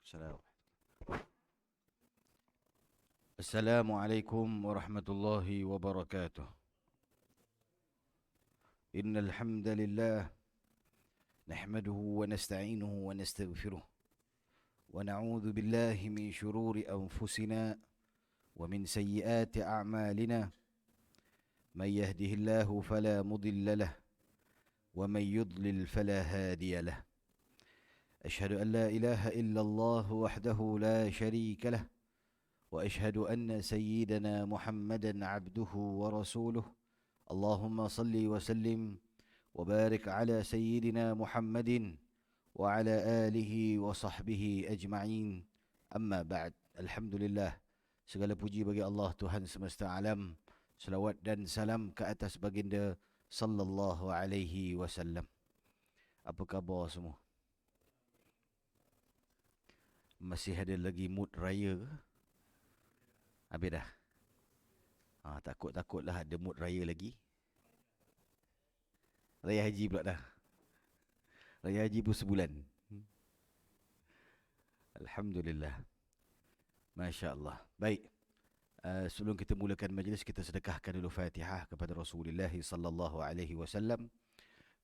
Salam. Assalamualaikum warahmatullahi wabarakatuh. Innal hamdalillah nahmaduhu wa nasta'inuhu wa nastaghfiruh wa na'udzu billahi min shururi anfusina wa min sayyiati a'malina. Man yahdihillahu fala mudilla lah wa man yudlil fala hadiya lah. Ashhadu an la ilaha illallah wahdahu la sharika lah وأشهد أن سيدنا محمدا عبده ورسوله اللهم صل وسلم وبارك على سيدنا محمد وعلى آله وصحبه أجمعين. أما بعد. Alhamdulillah, segala puji bagi Allah Tuhan semesta alam. Selawat dan salam ke atas baginda sallallahu alaihi wasallam. Apa khabar semua? Masih ada lagi mood raya ke? Habis dah? Takut-takutlah ada mood raya lagi. Raya haji pula dah. Raya haji pun sebulan. Alhamdulillah. Masya Allah. Baik. Sebelum kita mulakan majlis, kita sedekahkan dulu Fatihah kepada Rasulullah sallallahu alaihi wasallam.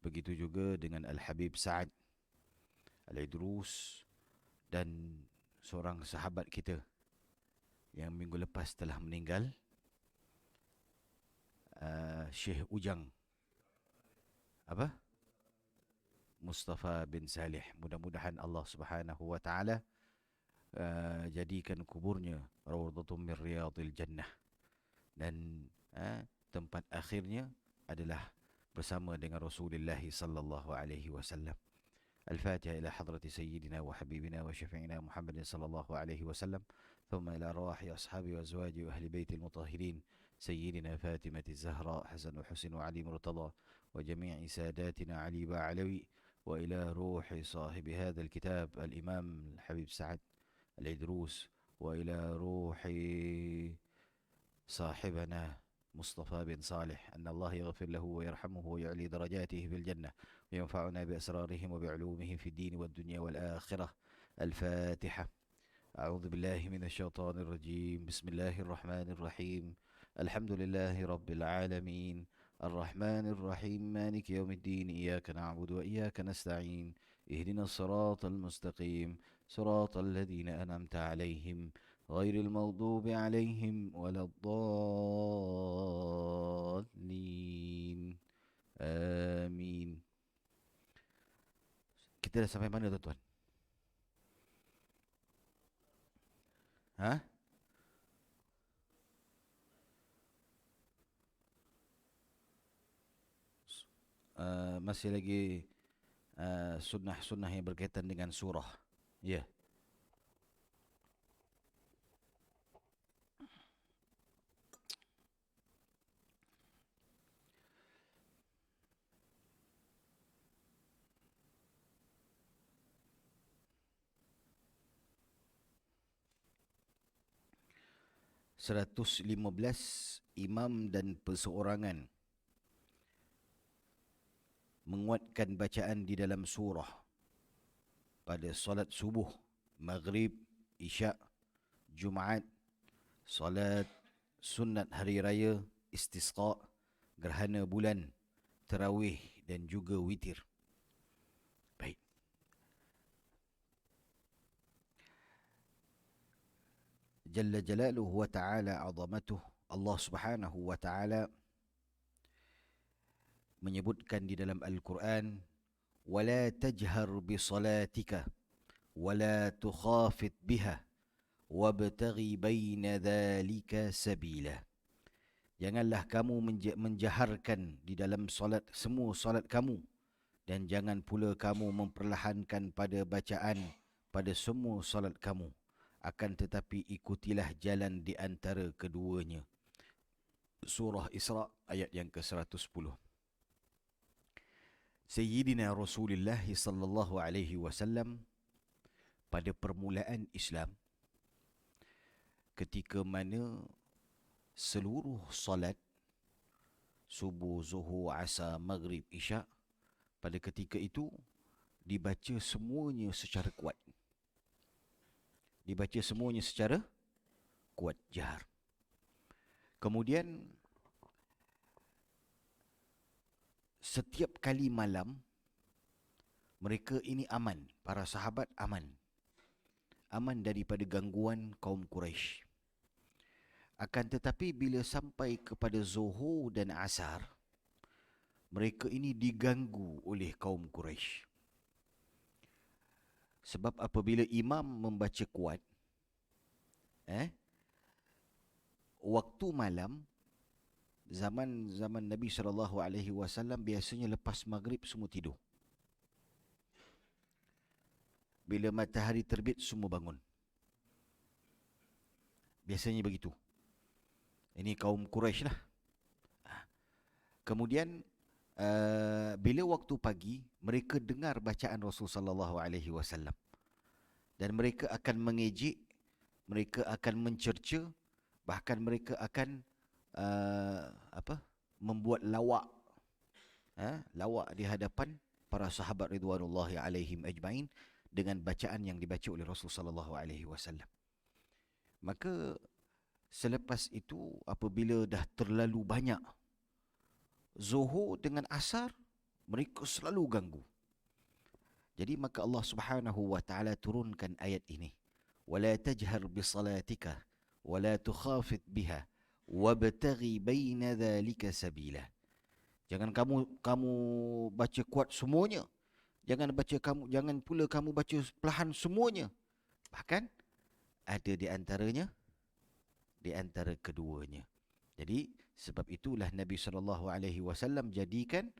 Begitu juga dengan Al-Habib Sa'ad Al-Idrus dan seorang sahabat kita yang minggu lepas telah meninggal, Syekh Ujang Mustafa bin Salih. Mudah-mudahan Allah Subhanahu wa taala jadikan kuburnya rawdatun min riyadil jannah, dan tempat akhirnya adalah bersama dengan Rasulullah sallallahu alaihi wasallam. الفاتحة إلى حضرة سيدنا وحبيبنا وشفيعنا محمد صلى الله عليه وسلم، ثم إلى أرواح أصحابه وأزواجه وأهل بيت المطهرين سيدنا فاطمة الزهراء حسن وحسن وعلي مرتضى وجميع ساداتنا علي وعلوي، وإلى روح صاحب هذا الكتاب الإمام الحبيب سعد العدروس، وإلى روح صاحبنا مصطفى بن صالح أن الله يغفر له ويرحمه ويعلي درجاته في الجنة وينفعنا بأسرارهم وبعلومهم في الدين والدنيا والآخرة. الفاتحة. أعوذ بالله من الشيطان الرجيم. بسم الله الرحمن الرحيم. الحمد لله رب العالمين الرحمن الرحيم مالك يوم الدين إياك نعبد وإياك نستعين اهدنا الصراط المستقيم صراط الذين أنعمت عليهم غير المغضوب عليهم ولا الضالين آمين. Kita dah sampai mana tuan-tuan? Masih lagi sunnah-sunnah yang berkaitan dengan surah. Ya. Yeah. 115 imam dan perseorangan menguatkan bacaan di dalam surah pada solat subuh, maghrib, isyak, Jumaat, solat sunat hari raya, istisqa, gerhana bulan, tarawih dan juga witir. Baik. Jalla jalaluhu wa ta'ala azamatuh, Allah Subhanahu wa ta'ala menyebutkan di dalam Al-Quran, wala tajhar bi salatika wala tukhafit biha wabtaghi baina dhalika sabila. Janganlah kamu menjaharkan di dalam solat, semua solat kamu, dan jangan pula kamu memperlahankan pada bacaan pada semua solat kamu, akan tetapi ikutilah jalan di antara keduanya. Surah Isra ayat yang ke-110. Sayyidina Rasulullah sallallahu alaihi wasallam pada permulaan Islam, ketika mana seluruh solat subuh, zuhur, asar, maghrib, isyak, pada ketika itu dibaca semuanya secara kuat. Dibaca semuanya secara kuat, jahar. Kemudian setiap kali malam, mereka ini aman, para sahabat aman. Aman daripada gangguan kaum Quraisy. Akan tetapi bila sampai kepada Zuhur dan Asar, mereka ini diganggu oleh kaum Quraisy. Sebab apabila imam membaca kuat, waktu malam, zaman Nabi SAW biasanya lepas maghrib semua tidur. Bila matahari terbit semua bangun. Biasanya begitu. Ini kaum Quraisy lah. Kemudian bila waktu pagi, mereka dengar bacaan Rasul sallallahu alaihi wasallam dan mereka akan mengejek, mereka akan mencerca, bahkan mereka akan membuat lawak, lawak di hadapan para sahabat ridwanullahi alaihim ajmain dengan bacaan yang dibaca oleh Rasul sallallahu alaihi wasallam. Maka selepas itu, apabila dah terlalu banyak Zuhur dengan Asar, mereka selalu ganggu. Jadi maka Allah Subhanahu wa taala turunkan ayat ini. Wala tajhar bi salatika wala tukhafit biha wabtaghi baina dhalika sabila. Jangan kamu baca kuat semuanya. Jangan pula kamu baca perlahan semuanya. Bahkan ada di antara keduanya. Jadi sebab itulah Nabi SAW jadikan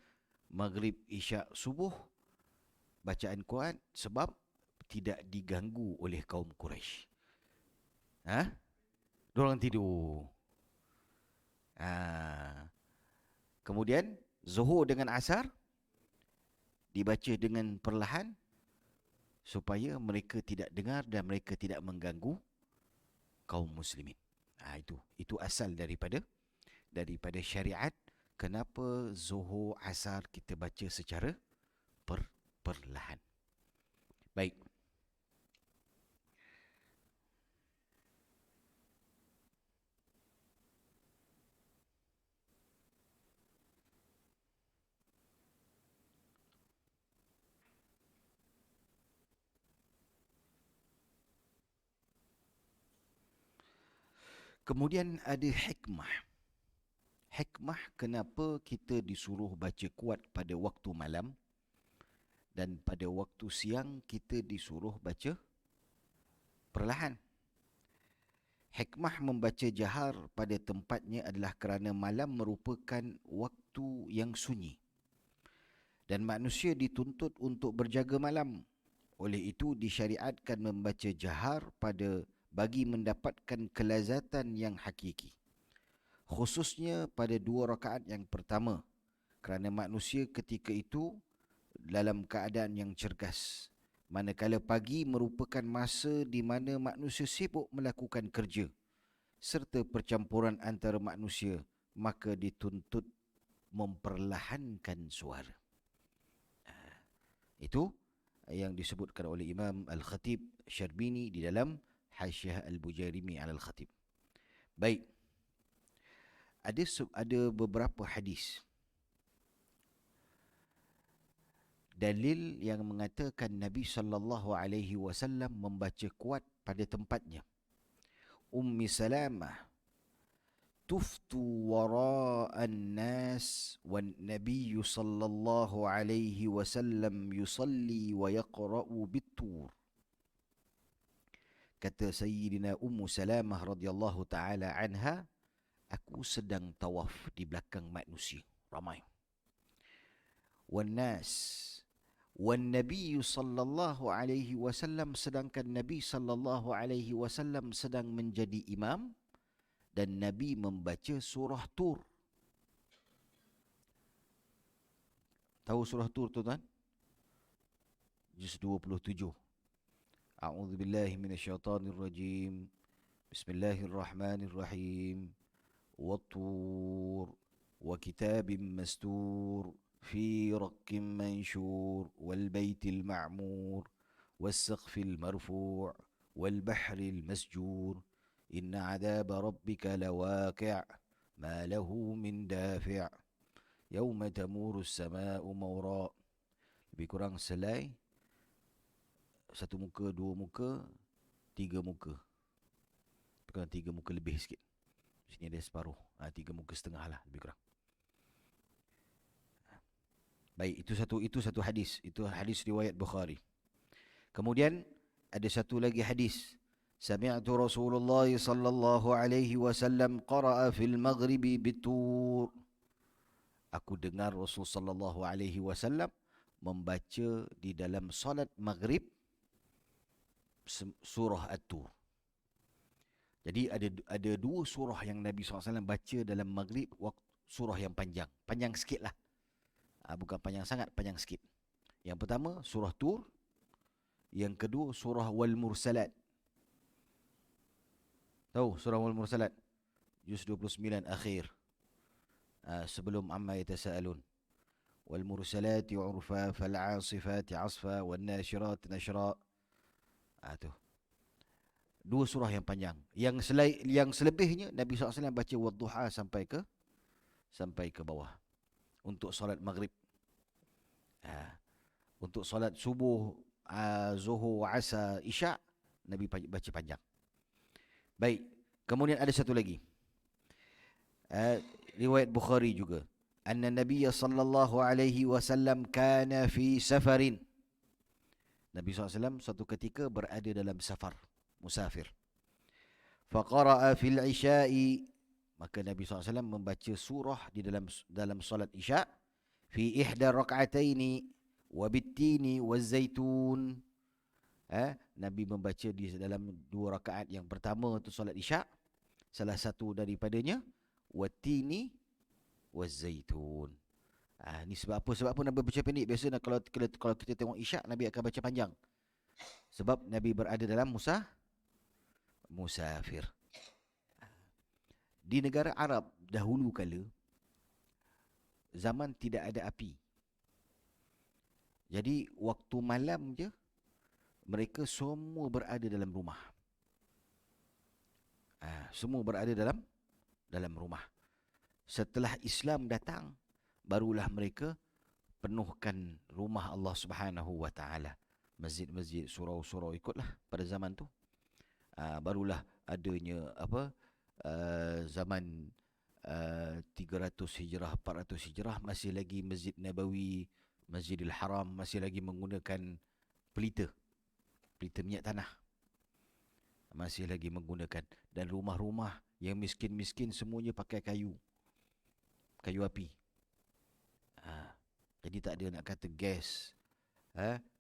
maghrib, isyak, subuh bacaan Quran sebab tidak diganggu oleh kaum Quraisy. Diorang tidur. Kemudian Zuhur dengan Asar dibaca dengan perlahan supaya mereka tidak dengar dan mereka tidak mengganggu kaum muslimin. Itu asal daripada syariat. Kenapa Zuhur, Asar kita baca secara perlahan. Baik. Kemudian ada hikmah. Hikmah kenapa kita disuruh baca kuat pada waktu malam dan pada waktu siang kita disuruh baca perlahan. Hikmah membaca jahar pada tempatnya adalah kerana malam merupakan waktu yang sunyi. Dan manusia dituntut untuk berjaga malam. Oleh itu disyariatkan membaca jahar bagi mendapatkan kelazatan yang hakiki. Khususnya pada 2 rakaat yang pertama, kerana manusia ketika itu dalam keadaan yang cergas. Manakala pagi merupakan masa di mana manusia sibuk melakukan kerja serta percampuran antara manusia, maka dituntut memperlahankan suara. Itu yang disebutkan oleh Imam Al-Khatib Syarbini di dalam Hasyiah Al-Bujairimi Al-Khatib. Baik. Ada beberapa hadis dalil yang mengatakan Nabi SAW membaca kuat pada tempatnya. Ummi Salamah tuftu wara'an nas wan Nabi SAW yusalli wa yaqra'u bit-tur. Kata Sayyidina Ummu Salamah radhiyallahu taala anha, aku sedang tawaf di belakang manusia ramai. Wan nas wan Nabi sallallahu alaihi wasallam, sedangkan Nabi sallallahu alaihi wasallam sedang menjadi imam dan Nabi membaca surah Tur. Tahu surah Tur tu kan? Juz 27. A'udzu billahi minasyaitonir rajim. Bismillahirrahmanirrahim. Wat-tur wa kitabim mastur fi raqqim manshur wal baitil ma'mur was saqfil marfu' والبحر المسجور إن عذاب ربك لواقع ما له من دافع يوم تمور السماء مورا. Lebih kurang selai satu muka, dua muka, tiga muka. Bukan tiga muka lebih sikit. Sini ada separuh. Tiga muka setengah lah lebih kurang. Baik, itu satu hadis. Itu hadis riwayat Bukhari. Kemudian ada satu lagi hadis. Sami'tu Rasulullah sallallahu alaihi wasallam qara'a fil maghribi bitur. Aku dengar Rasul sallallahu alaihi wasallam membaca di dalam solat maghrib surah At-Tur. Jadi ada dua surah yang Nabi SAW baca dalam maghrib, surah yang panjang. Panjang sikit lah. Bukan panjang sangat, panjang sikit. Yang pertama surah Tur. Yang kedua surah Wal Mursalat. Tahu surah Wal Mursalat? Juz 29 akhir. Sebelum amma yatasaalun. Wal Mursalati urfa fal 'asifati 'asfa wan nashirat nashra. Tu. Dua surah yang panjang. Yang selebihnya Nabi SAW baca Wadduha sampai ke bawah. Untuk solat maghrib. Untuk solat subuh, zuhur, asar, isyak, Nabi baca panjang. Baik. Kemudian ada satu lagi. Riwayat Bukhari juga. Anna Nabiya sallallahu alaihi wasallam kana fi safarin. Nabi SAW suatu ketika berada dalam safar, musafir. Faqara'a fil isya'i. Maka Nabi SAW membaca surah di dalam solat isya' fi ihda rak'ataini wa bittini waz zaitun. Nabi membaca di dalam dua rakaat. Yang pertama untuk solat isya', salah satu daripadanya wattini waz zaitun. Ni sebab apa? Sebab apa Nabi baca pendek? Biasanya kalau kita tengok isyak, Nabi akan baca panjang. Sebab Nabi berada dalam musafir. Di negara Arab dahulu kala, zaman tidak ada api. Jadi waktu malam je, mereka semua berada dalam rumah. Semua berada dalam rumah. Setelah Islam datang, barulah mereka penuhkan rumah Allah Subhanahu wa taala. Masjid-masjid, surau-surau ikutlah pada zaman tu. Barulah adanya zaman 300 Hijrah, 400 Hijrah, masih lagi Masjid Nabawi, Masjidil Haram masih lagi menggunakan pelita minyak tanah. Masih lagi menggunakan. Dan rumah-rumah yang miskin-miskin semuanya pakai kayu api. Jadi tak ada nak kata gas,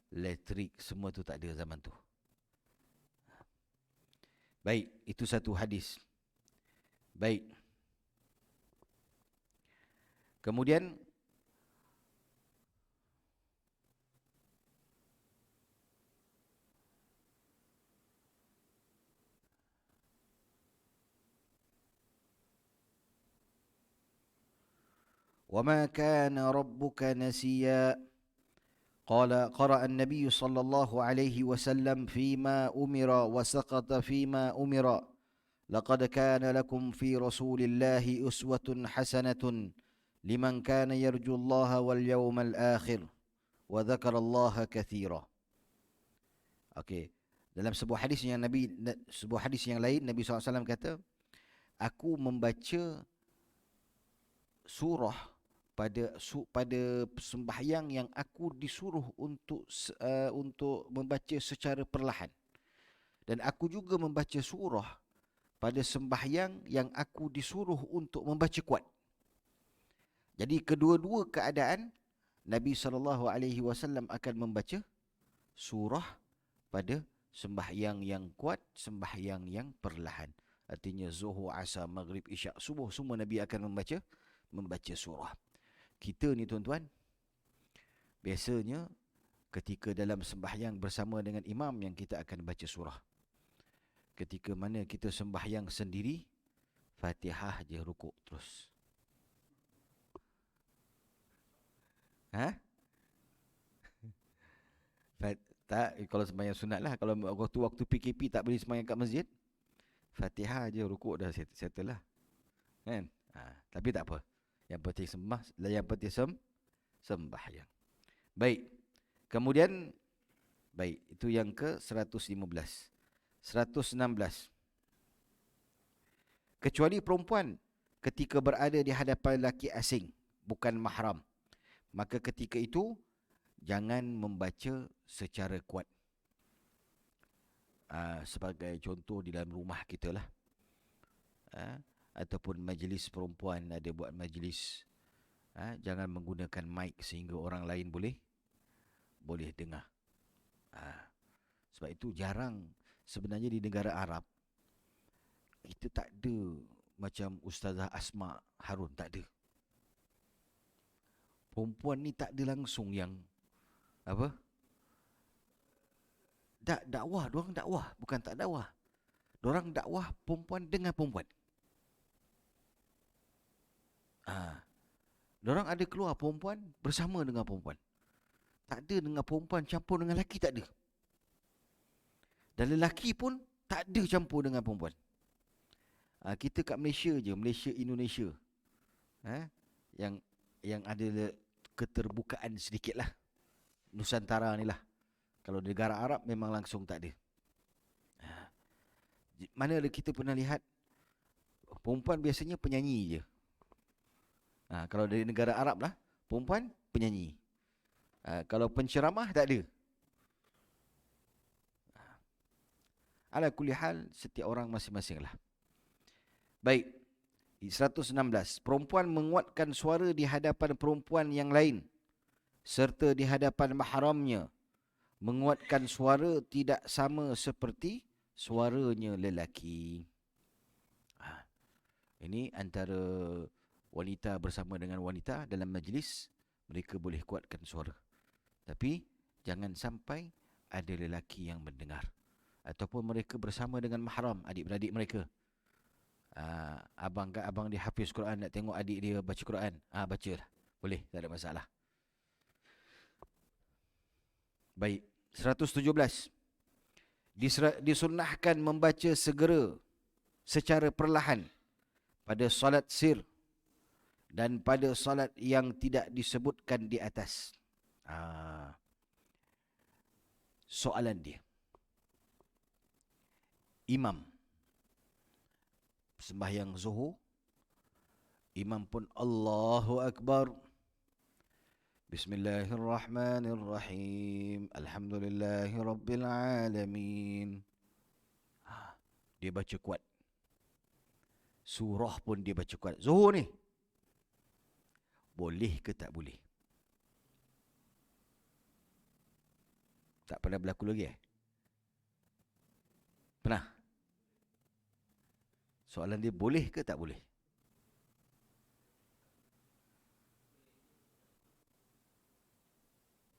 elektrik, semua tu tak ada zaman tu. Baik, itu satu hadis. Baik. Kemudian وما كان ربك نسيا قرأ النبي صلى الله عليه وسلم فيما أمر وسقط فيما أمر لقد كان لكم في رسول الله أسوة حسنة لمن كان يرجو الله واليوم الآخر وذكر الله كثيرا. Okey. Dalam sebuah hadis yang lain Nabi SAW kata, aku membaca surah pada sembahyang yang aku disuruh untuk membaca secara perlahan. Dan aku juga membaca surah pada sembahyang yang aku disuruh untuk membaca kuat. Jadi kedua-dua keadaan Nabi SAW akan membaca surah pada sembahyang yang kuat, sembahyang yang perlahan. Artinya zuhur, asar, maghrib, isyak, subuh, semua Nabi akan membaca surah. Kita ni tuan-tuan, biasanya ketika dalam sembahyang bersama dengan imam yang kita akan baca surah. Ketika mana kita sembahyang sendiri, Fatihah je, rukuk terus. Tak, kalau sembahyang sunat lah. Kalau waktu PKP tak boleh sembahyang kat masjid, Fatihah je, rukuk dah settle lah. Kan? Tapi tak apa. Yang penting sembahyang. Baik. Kemudian, baik, itu yang ke 115. 116. Kecuali perempuan ketika berada di hadapan lelaki asing, bukan mahram, maka ketika itu jangan membaca secara kuat. Sebagai contoh di dalam rumah kita lah. Ataupun majlis perempuan ada buat majlis. Jangan menggunakan mic sehingga orang lain boleh dengar. Sebab itu jarang sebenarnya di negara Arab kita tak ada macam Ustazah Asma Harun, tak ada. Perempuan ni tak ada langsung yang apa? Dakwah, diorang dakwah, bukan tak dakwah. Diorang dakwah perempuan dengan perempuan. Diorang ada keluar perempuan bersama dengan perempuan. Tak ada dengan perempuan campur dengan lelaki, tak ada. Dan lelaki pun tak ada campur dengan perempuan. Kita kat Malaysia je, Malaysia Indonesia, yang ada keterbukaan sedikit lah. Nusantara ni lah. Kalau negara Arab memang langsung tak ada. Mana kita pernah lihat perempuan biasanya penyanyi je. Kalau dari negara Arab lah, perempuan penyanyi. Kalau penceramah tak ada. Ala kulli hal, setiap orang masing-masing lah. Baik. 116. Perempuan menguatkan suara di hadapan perempuan yang lain serta di hadapan mahramnya. Menguatkan suara tidak sama seperti suaranya lelaki. Ini antara wanita bersama dengan wanita dalam majlis, mereka boleh kuatkan suara. Tapi jangan sampai ada lelaki yang mendengar. Ataupun mereka bersama dengan mahram, adik-beradik mereka. Abang dia hafiz Quran, nak tengok adik dia baca Quran. Bacalah. Boleh, tak ada masalah. Baik, 117. Disunnahkan membaca segera secara perlahan pada solat sir dan pada solat yang tidak disebutkan di atas. Soalan dia. Imam sembahyang zuhur, imam pun Allahu Akbar, Bismillahirrahmanirrahim, Alhamdulillahirrabbilalamin. Dia baca kuat. Surah pun dia baca kuat. Zuhur ni, boleh ke tak boleh? Tak pernah berlaku lagi Pernah? Soalan dia, boleh ke tak boleh?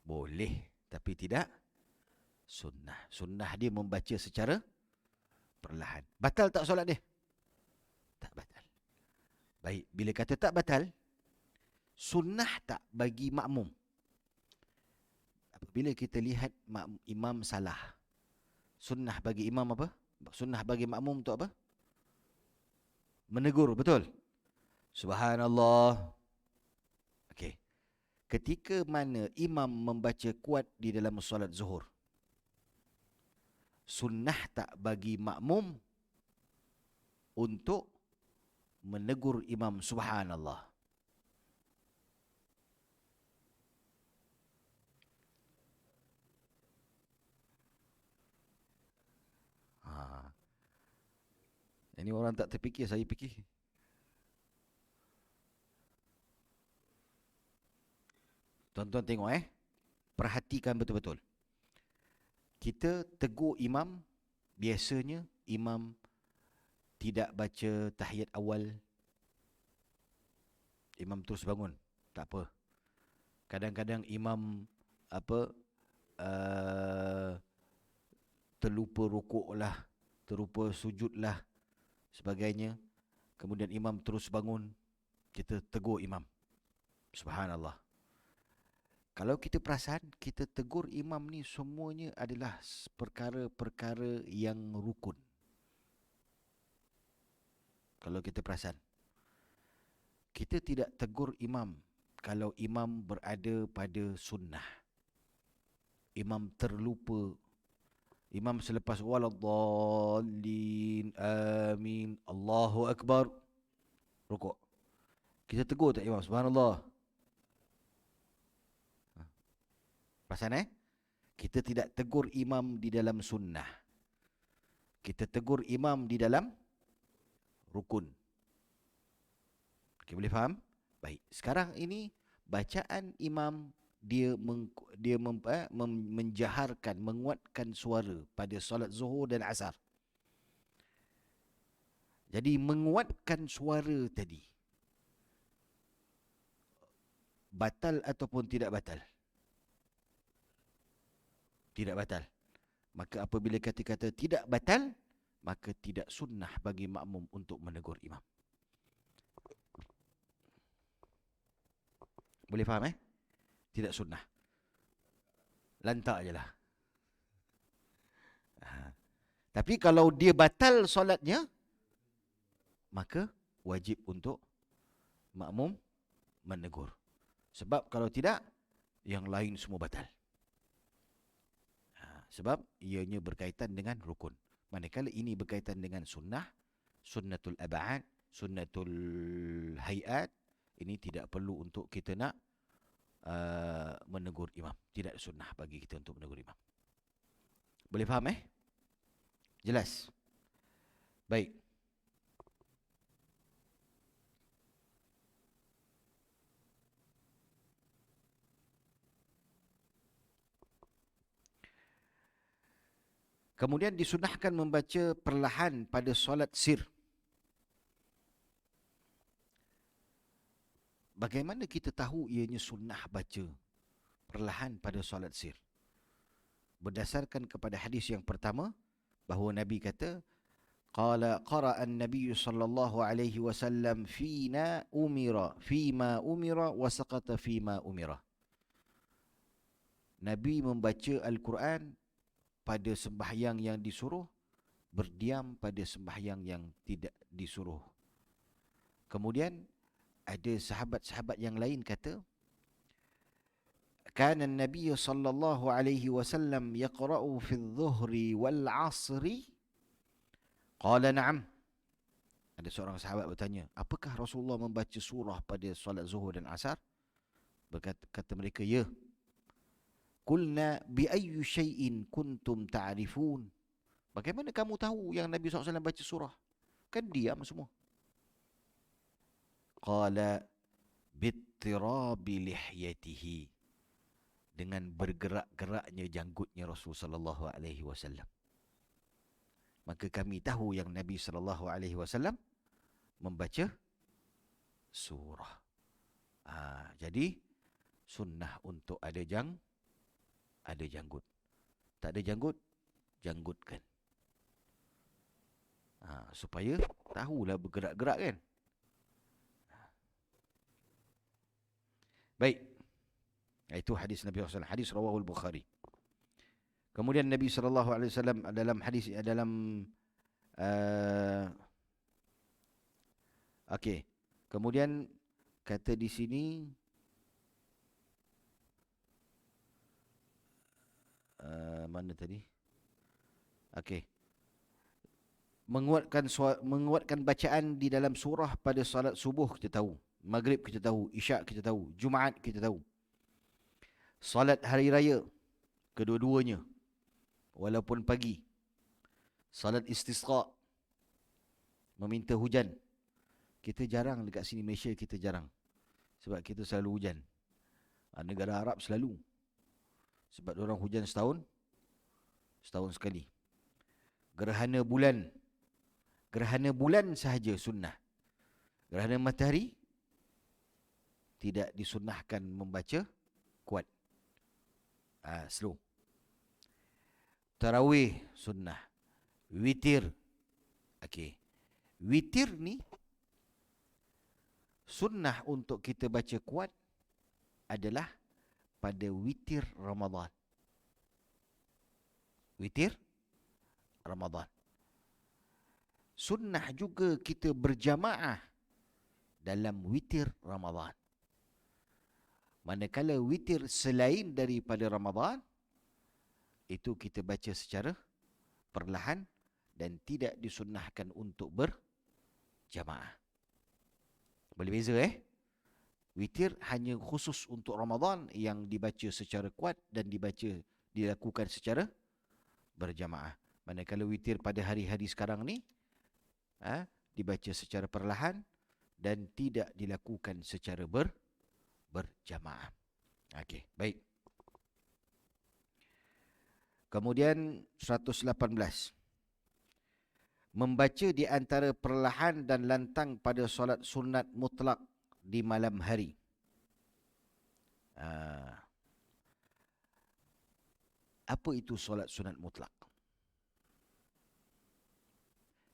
Boleh, tapi tidak sunnah. Sunnah dia membaca secara perlahan. Batal tak solat dia? Tak batal. Baik, bila kata tak batal, sunnah tak bagi makmum? Apabila kita lihat imam salah, sunnah bagi imam apa? Sunnah bagi makmum tu apa? Menegur, betul? Subhanallah. Okey. Ketika mana imam membaca kuat di dalam solat zuhur, sunnah tak bagi makmum untuk menegur imam subhanallah? Ini orang tak terfikir, saya fikir. Tuan-tuan tengok perhatikan betul-betul. Kita tegur imam, biasanya imam tidak baca tahiyat awal. Imam terus bangun, tak apa. Kadang-kadang imam terlupa rukuk lah, terlupa sujud lah, sebagainya. Kemudian imam terus bangun, kita tegur imam. Subhanallah. Kalau kita perasan, kita tegur imam ni semuanya adalah perkara-perkara yang rukun. Kalau kita perasan, kita tidak tegur imam kalau imam berada pada sunnah. Imam terlupa. Imam selepas waladdallin, amin, Allahu Akbar, rukuk. Kita tegur tak imam? Subhanallah. Perasan Kita tidak tegur imam di dalam sunnah. Kita tegur imam di dalam rukun. Okay, boleh faham? Baik. Sekarang ini bacaan imam menjaharkan, menguatkan suara pada solat zuhur dan asar. Jadi menguatkan suara tadi batal ataupun tidak batal? Tidak batal. Maka apabila kata tidak batal, maka tidak sunnah bagi makmum untuk menegur imam. Boleh faham Tidak sunnah. Lantak je lah. Tapi kalau dia batal solatnya, maka wajib untuk makmum menegur. Sebab kalau tidak, yang lain semua batal. Sebab ianya berkaitan dengan rukun. Manakala ini berkaitan dengan sunnah, sunnatul ab'ad, sunnatul hayat, ini tidak perlu untuk kita nak menegur imam. Tidak sunnah bagi kita untuk menegur imam. Boleh faham Jelas? Baik. Kemudian disunahkan membaca perlahan pada solat sir. Bagaimana kita tahu ianya sunnah baca perlahan pada solat sir? Berdasarkan kepada hadis yang pertama, bahawa Nabi kata, qara'a an-nabiy sallallahu alaihi wasallam fima umira wa saqata fima umira. Nabi membaca Al-Quran pada sembahyang yang disuruh, berdiam pada sembahyang yang tidak disuruh. Kemudian ada sahabat-sahabat yang lain kata, kana an-nabiy sallallahu alaihi wasallam yaqra'u fi adh-dhuhri wal 'ashri? Qala na'am. Ada seorang sahabat bertanya, apakah Rasulullah membaca surah pada solat zuhur dan asar? Kata mereka, ya. Qulna bi ayyi syai'in kuntum ta'rifun? Bagaimana kamu tahu yang Nabi SAW baca surah? Kan diam semua. Qala bittirabi lihyatihi, dengan bergerak-geraknya janggutnya Rasul sallallahu alaihi wasallam. Maka kami tahu yang Nabi sallallahu alaihi wasallam membaca surah. Jadi sunnah untuk ada janggut. Tak ada janggut, janggutkan. Supaya tahulah bergerak-gerak kan. Baik. Itu hadis Nabi SAW. Hadis rawahul Bukhari. Kemudian Nabi SAW dalam hadis, kemudian kata di sini, mana tadi? Menguatkan bacaan di dalam surah pada salat subuh kita tahu, maghrib kita tahu, isyak kita tahu, Jumaat kita tahu. Salat hari raya kedua-duanya walaupun pagi. Salat istisqa, meminta hujan. Kita jarang dekat sini Malaysia, kita jarang. Sebab kita selalu hujan. Negara Arab selalu. Sebab orang hujan setahun sekali. Gerhana bulan sahaja sunnah. Gerhana matahari tidak disunnahkan membaca kuat. Slow. Tarawih sunnah. Witir. Witir ni sunnah untuk kita baca kuat adalah pada witir Ramadan. Witir Ramadan. Sunnah juga kita berjamaah dalam witir Ramadan. Manakala witir selain daripada Ramadan, itu kita baca secara perlahan dan tidak disunnahkan untuk berjamaah. Boleh beza Witir hanya khusus untuk Ramadan yang dibaca secara kuat dan dilakukan secara berjamaah. Manakala witir pada hari-hari sekarang ni dibaca secara perlahan dan tidak dilakukan secara berjamaah. Okey, baik. Kemudian 118. Membaca di antara perlahan dan lantang pada solat sunat mutlak di malam hari. Apa itu solat sunat mutlak?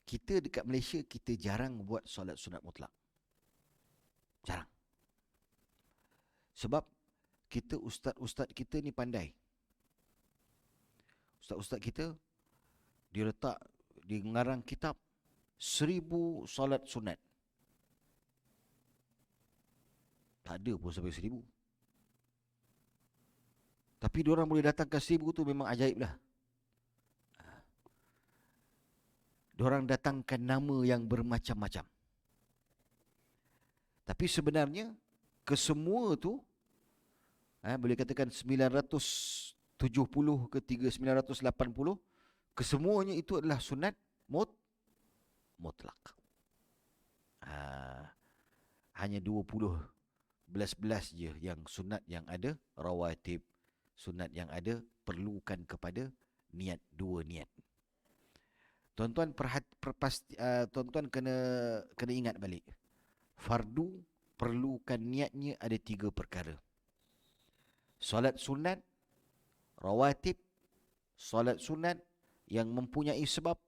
Kita dekat Malaysia, kita jarang buat solat sunat mutlak. Jarang. Sebab kita ustaz-ustaz kita ni pandai. Ustaz-ustaz kita, dia letak, dia mengarang kitab 1000 solat sunat. Tak ada pun sampai 1000. Tapi diorang boleh datangkan 1000 tu memang ajaib lah. Diorang datangkan nama yang bermacam-macam. Tapi sebenarnya, kesemua tu, boleh katakan 970 ke 980, kesemuanya itu adalah sunat mutlak. Hanya 20, 11 je yang sunat yang ada rawatib. Sunat yang ada perlukan kepada niat, 2 niat. Tuan-tuan tuan-tuan kena ingat balik. Fardu perlukan niatnya ada 3 perkara. Solat sunat, rawatib, solat sunat yang mempunyai sebab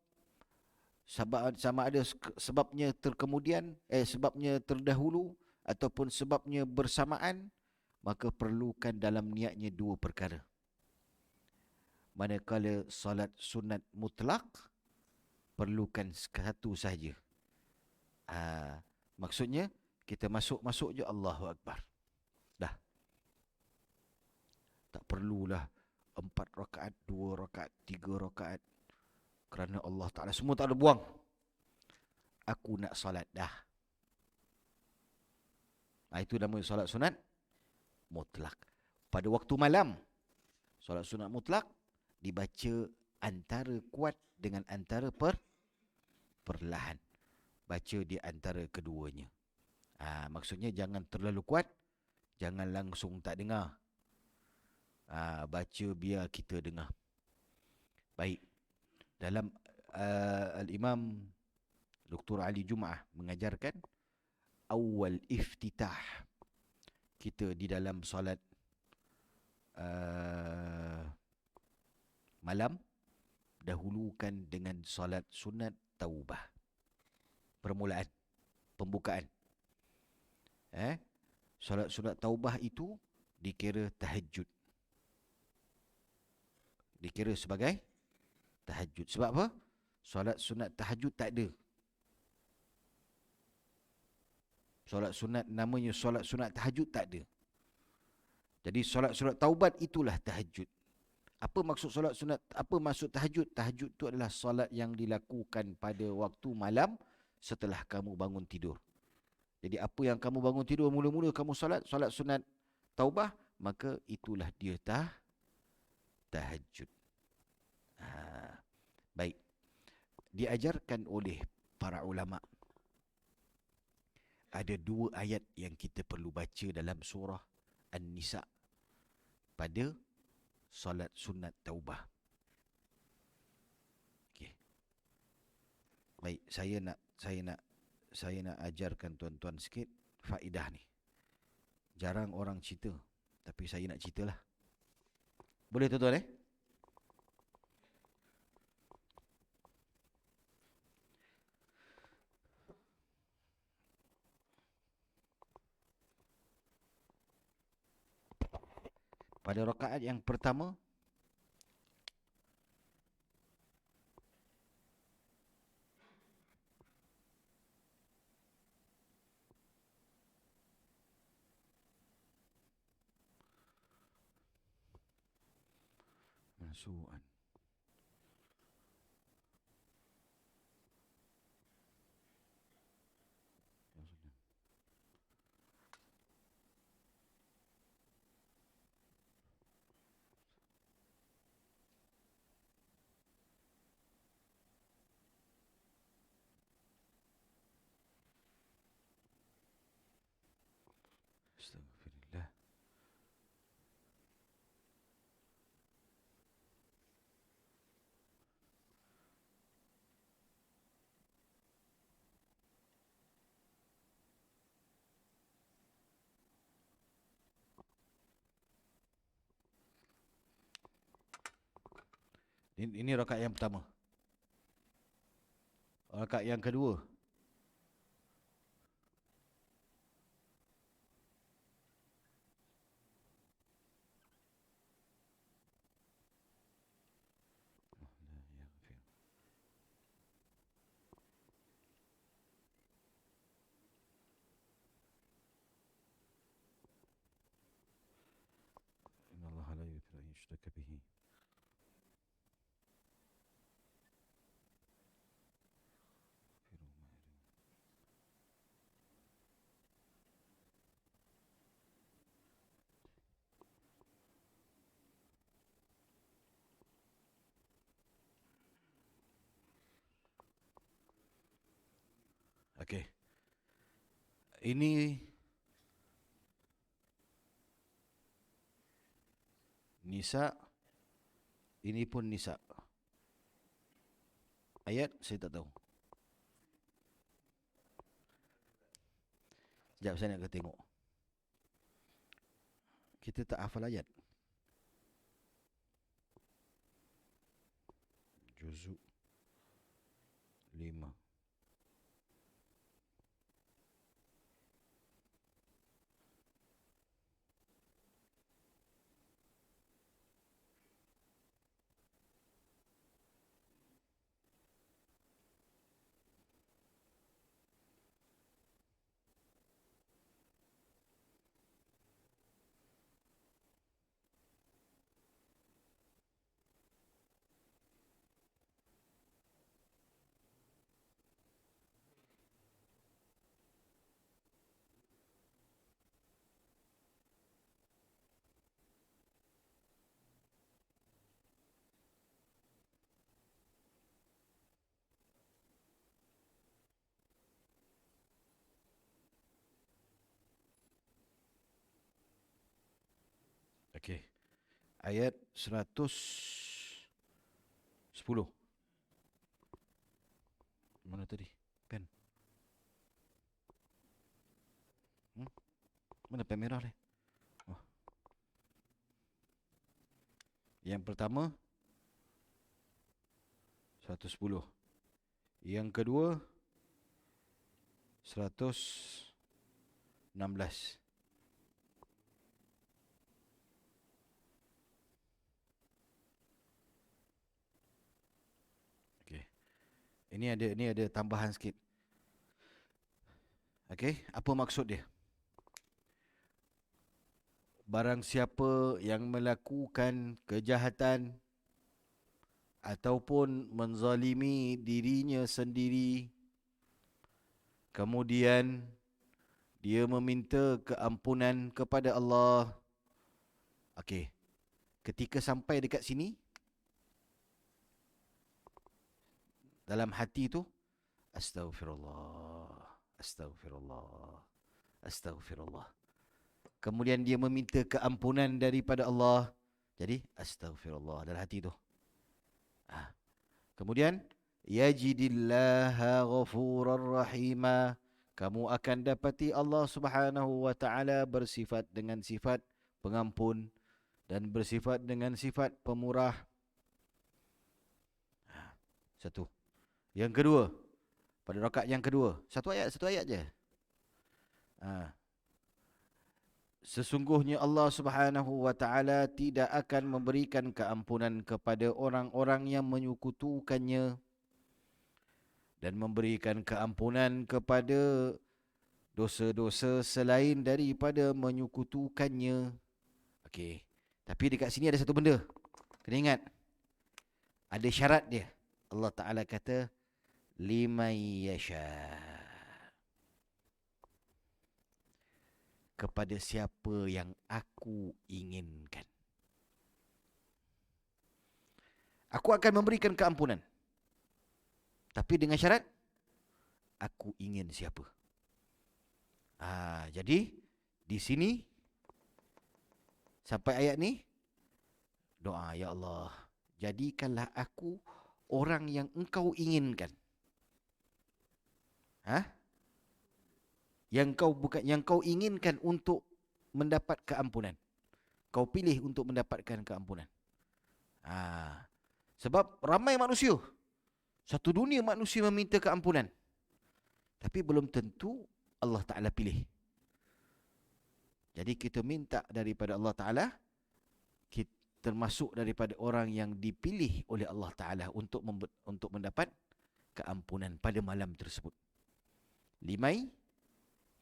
sama ada sebabnya terkemudian, sebabnya terdahulu ataupun sebabnya bersamaan, maka perlukan dalam niatnya 2 perkara. Manakala solat sunat mutlak, perlukan satu sahaja. Maksudnya, kita masuk je Allahu Akbar. Dah. Tak perlulah 4 rakaat, 2 rakaat, 3 rakaat. Kerana Allah Ta'ala semua tak ada buang. Aku nak solat dah. Itu namanya solat sunat mutlak. Pada waktu malam, solat sunat mutlak dibaca antara kuat dengan antara perlahan. Baca di antara keduanya. Maksudnya jangan terlalu kuat, jangan langsung tak dengar. Baca biar kita dengar. Baik. Dalam Al-Imam Dr. Ali Jum'ah mengajarkan awal iftitah kita di dalam solat malam, dahulukan dengan solat sunat taubah. Permulaan, pembukaan. Solat sunat taubah itu dikira tahajud. Dikira sebagai tahajud. Sebab apa? Solat sunat tahajud tak ada. Solat sunat namanya solat sunat tahajud tak ada. Jadi solat sunat taubat itulah tahajud. Apa maksud solat sunat? Apa maksud tahajud? Tahajud itu adalah solat yang dilakukan pada waktu malam setelah kamu bangun tidur. Jadi apa yang kamu bangun tidur mula-mula kamu solat sunat taubah, maka itulah dia tahajud. Baik. Diajarkan oleh para ulama. Ada 2 ayat yang kita perlu baca dalam surah An-Nisa pada solat sunat taubah. Okey. Baik, saya nak ajarkan tuan-tuan sikit faedah ni. Jarang orang cerita, tapi saya nak ceritalah. Boleh tuan-tuan Pada rakaat yang pertama, mansu'an. Astagfirullah. Ini rakaat yang pertama. Rakaat yang kedua, innallaha la yaghfiru an yushraka bihi. Okey. Ini Nisa, ini pun Nisa. Ayat saya tak tahu. Sekejap saya nak tengok. Kita tak hafal ayat. Juzuk 5. Okey. Ayat 110. Mana tadi? Pen. Mana pen merah ni? Oh. Yang pertama 110. Yang kedua 116. Okey. Ini ada tambahan sikit. Okey, apa maksud dia? Barang siapa yang melakukan kejahatan ataupun menzalimi dirinya sendiri, kemudian dia meminta keampunan kepada Allah. Okey. Ketika sampai dekat sini, dalam hati tu, Astaghfirullah, Astaghfirullah, Astaghfirullah. Kemudian dia meminta keampunan daripada Allah. Jadi, Astaghfirullah dalam hati tu. Kemudian, Yajidillaha ghafurar rahima. Kamu akan dapati Allah Subhanahu wa ta'ala bersifat dengan sifat pengampun dan bersifat dengan sifat pemurah. Satu. Yang kedua, pada rakaat yang kedua, satu ayat je. Sesungguhnya Allah Subhanahu wa taala tidak akan memberikan keampunan kepada orang-orang yang menyekutukannya dan memberikan keampunan kepada dosa-dosa selain daripada menyekutukannya. Okey. Tapi dekat sini ada satu benda. Kena ingat. Ada syarat dia. Allah Taala kata liman yasha. Kepada siapa yang aku inginkan. Aku akan memberikan keampunan. Tapi dengan syarat, aku ingin siapa. Jadi, di sini, sampai ayat ni, doa, Ya Allah, jadikanlah aku orang yang engkau inginkan. Yang kau inginkan untuk mendapat keampunan. Kau pilih untuk mendapatkan keampunan. Sebab ramai manusia. Satu dunia manusia meminta keampunan. Tapi belum tentu Allah Ta'ala pilih. Jadi kita minta daripada Allah Ta'ala, kita termasuk daripada orang yang dipilih oleh Allah Ta'ala untuk mendapat keampunan pada malam tersebut. Limai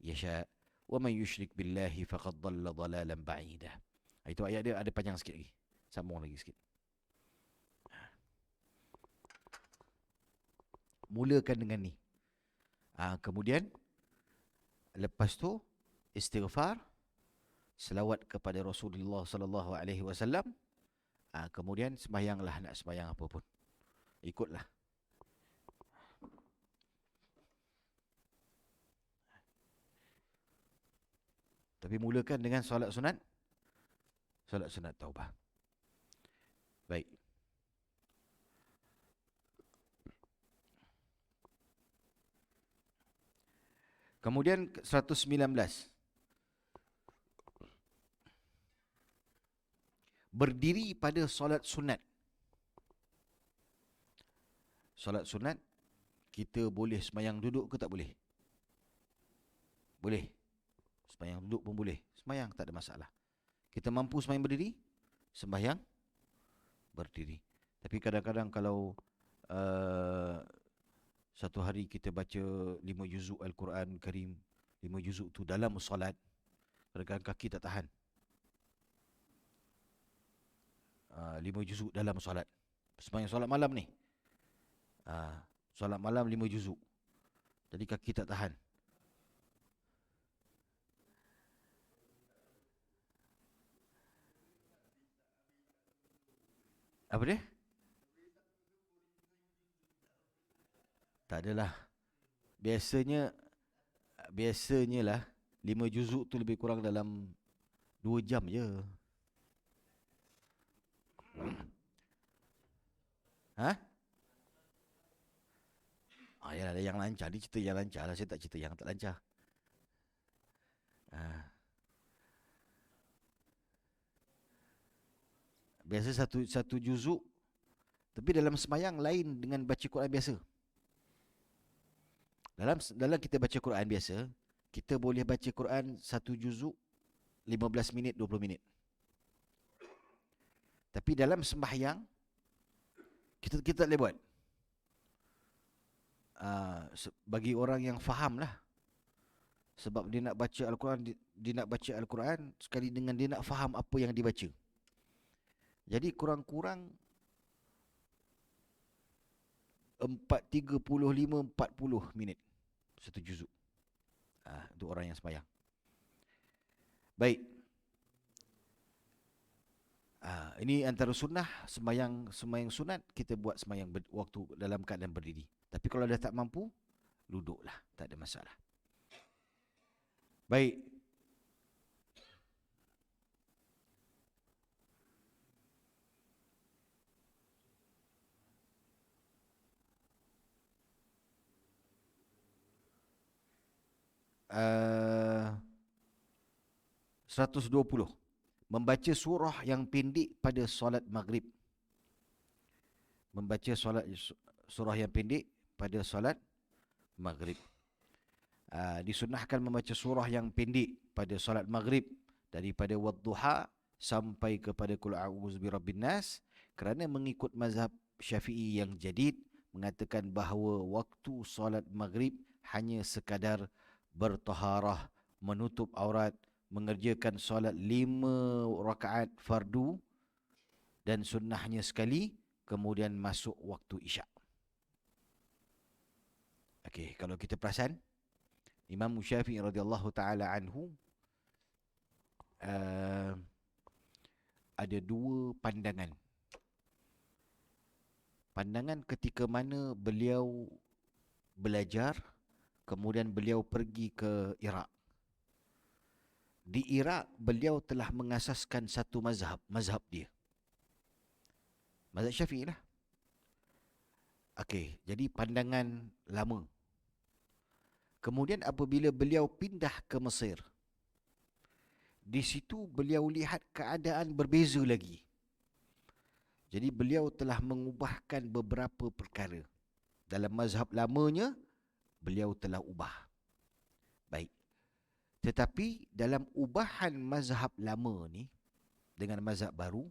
yasha wa man yushrik billahi faqad dhalla dhalalan ba'ida. Itu ayat dia ada panjang sikit lagi. Sambung lagi sikit. Mulakan dengan ni. Kemudian lepas tu istighfar, selawat kepada Rasulullah sallallahu alaihi wasallam. Kemudian sembahyanglah, nak sembahyang apa pun. Ikutlah. Tapi mulakan dengan solat sunat. Solat sunat taubah. Baik. Kemudian 119. Berdiri pada solat sunat. Solat sunat, kita boleh sembahyang duduk ke tak boleh? Boleh. Sembahyang duduk pun boleh. Sembahyang tak ada masalah. Kita mampu sembahyang berdiri, sembahyang berdiri. Tapi kadang-kadang kalau satu hari kita baca 5 juzuk Al-Quran Karim, 5 juzuk tu dalam solat, kadang-kadang kaki tak tahan. 5 juzuk dalam solat. Sembahyang solat malam ni. Solat malam 5 juzuk. Jadi kaki tak tahan. Apa dia? Tak adalah. Biasanya lah 5 juzuk tu lebih kurang dalam 2 jam je. Yalah, yang lancar. Dia cerita yang lancar lah. Saya tak cerita yang tak lancar. Biasa satu juzuk. Tapi dalam sembahyang lain dengan baca Quran biasa. Dalam kita baca Quran biasa, kita boleh baca Quran satu juzuk 15 minit, 20 minit. Tapi dalam sembahyang, kita tak boleh buat. Bagi orang yang faham lah. Sebab dia nak baca Al-Quran, dia nak baca Al-Quran sekali dengan dia nak faham apa yang dibaca. Jadi kurang-kurang 35-40 minit satu juzuk. Untuk orang yang sembahyang. Baik. Ini antara sunnah. Sembahyang sunat, kita buat sembahyang waktu dalam keadaan berdiri. Tapi kalau dah tak mampu, duduklah, tak ada masalah. Baik. Uh, 120. Membaca surah yang pendek pada solat maghrib. Membaca surah yang pendek pada solat maghrib. Disunnahkan membaca surah yang pendek pada solat maghrib daripada wadduha sampai kepada qul a'udzu birabbin nas, kerana mengikut mazhab Syafi'i yang jadid mengatakan bahawa waktu solat maghrib hanya sekadar bertaharah, menutup aurat, mengerjakan solat 5 rakaat fardu dan sunnahnya sekali, kemudian masuk waktu isyak. Okey, kalau kita perasan, Imam Syafi'i radhiyallahu taala anhu ada dua pandangan. Pandangan ketika mana beliau belajar, kemudian beliau pergi ke Iraq. Di Iraq, beliau telah mengasaskan satu mazhab dia. Mazhab Syafi'i lah. Okey, jadi pandangan lama. Kemudian apabila beliau pindah ke Mesir, di situ beliau lihat keadaan berbeza lagi. Jadi beliau telah mengubahkan beberapa perkara. Dalam mazhab lamanya, beliau telah ubah. Baik. Tetapi dalam ubahan mazhab lama ni dengan mazhab baru,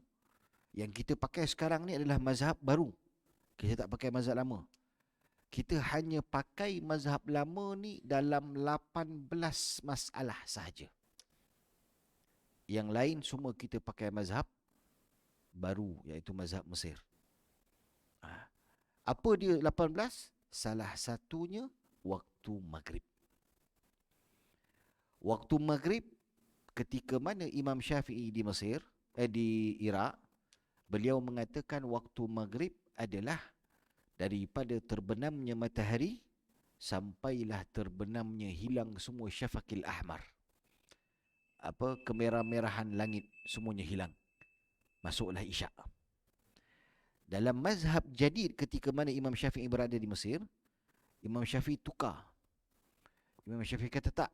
yang kita pakai sekarang ni adalah mazhab baru. Kita tak pakai mazhab lama. Kita hanya pakai mazhab lama ni dalam 18 masalah sahaja. Yang lain semua kita pakai mazhab baru, iaitu mazhab Mesir. Apa dia 18? Salah satunya waktu maghrib. Waktu maghrib ketika mana Imam Syafi'i di Mesir, di Iraq, beliau mengatakan waktu maghrib adalah daripada terbenamnya matahari sampailah terbenamnya hilang semua syafaqil ahmar. Kemerah-merahan langit semuanya hilang. Masuklah isyak. Dalam mazhab jadid ketika mana Imam Syafi'i berada di Mesir, Imam Syafi'i tukar. Imam Syafi'i kata tak.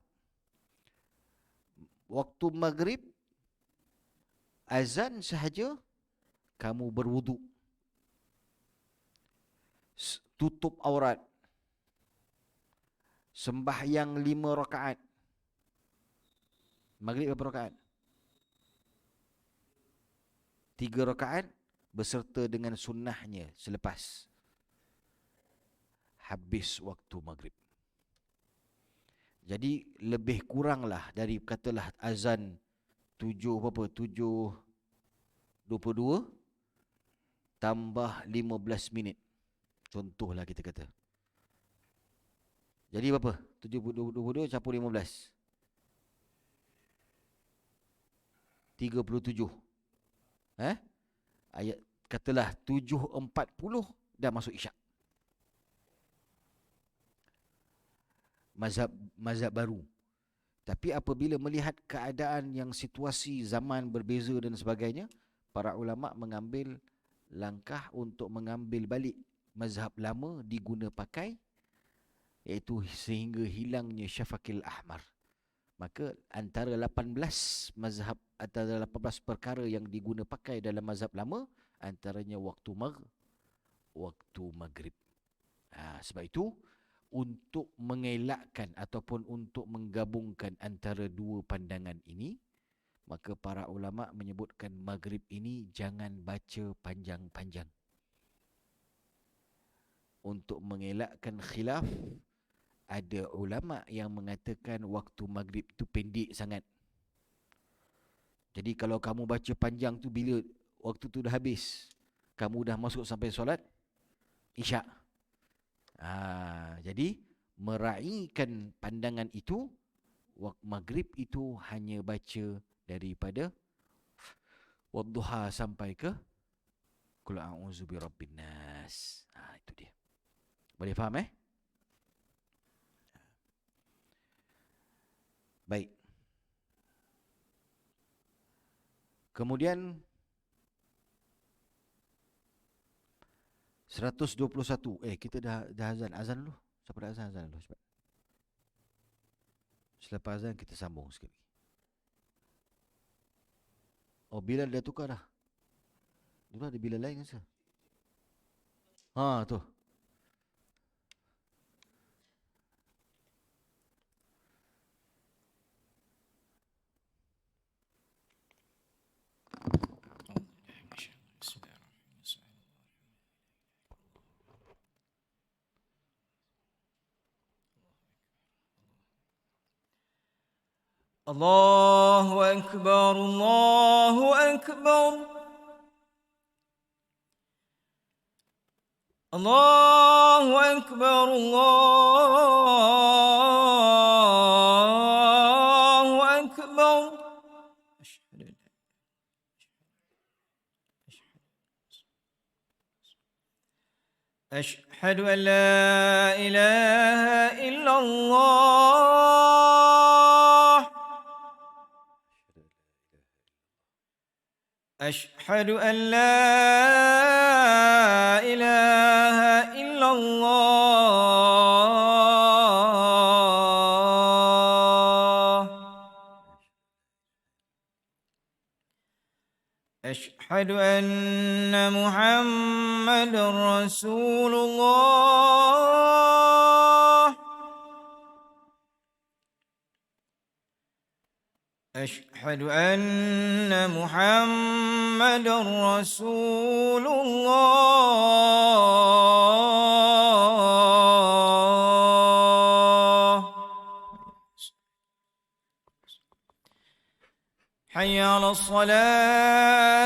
Waktu maghrib, azan sahaja, kamu berwuduk. Tutup aurat. Sembahyang 5 rakaat. Maghrib berapa rakaat? 3 rakaat beserta dengan sunnahnya selepas. Habis waktu maghrib. Jadi lebih kuranglah dari katalah azan 7:22 tambah 15 minit. Contohlah kita kata. Jadi berapa? 7:22 campur 15. 37. Ayat katalah 7:40 dah masuk isyak. Mazhab baru. Tapi apabila melihat keadaan yang situasi zaman berbeza dan sebagainya, para ulama mengambil langkah untuk mengambil balik mazhab lama diguna pakai, iaitu sehingga hilangnya syafaqil ahmar. Maka antara 18 mazhab, antara 18 perkara yang diguna pakai dalam mazhab lama, antaranya waktu maghrib. Sebab itu, untuk mengelakkan ataupun untuk menggabungkan antara dua pandangan ini, maka para ulama menyebutkan maghrib ini jangan baca panjang-panjang. Untuk mengelakkan khilaf, ada ulama yang mengatakan waktu maghrib tu pendek sangat. Jadi kalau kamu baca panjang tu, bila waktu tu dah habis, kamu dah masuk sampai solat isyak. Jadi meraihkan pandangan itu, maghrib itu hanya baca daripada wadduha sampai ke qul a'udzu birabbin nas. Itu dia. Boleh faham Baik. Kemudian 121. Kita dah azan dulu. Siapa dah azan dulu cepat. Selepas azan kita sambung sekali. Bilal dah tukar dah. Dulu ada Bilal lain rasa. Tu. الله أكبر الله أكبر الله أكبر الله أكبر أشهد أن لا إله إلا الله أشهد أن لا إله إلا الله أشهد أن محمد رسول الله أشهد أن محمد رسول الله حي على الصلاة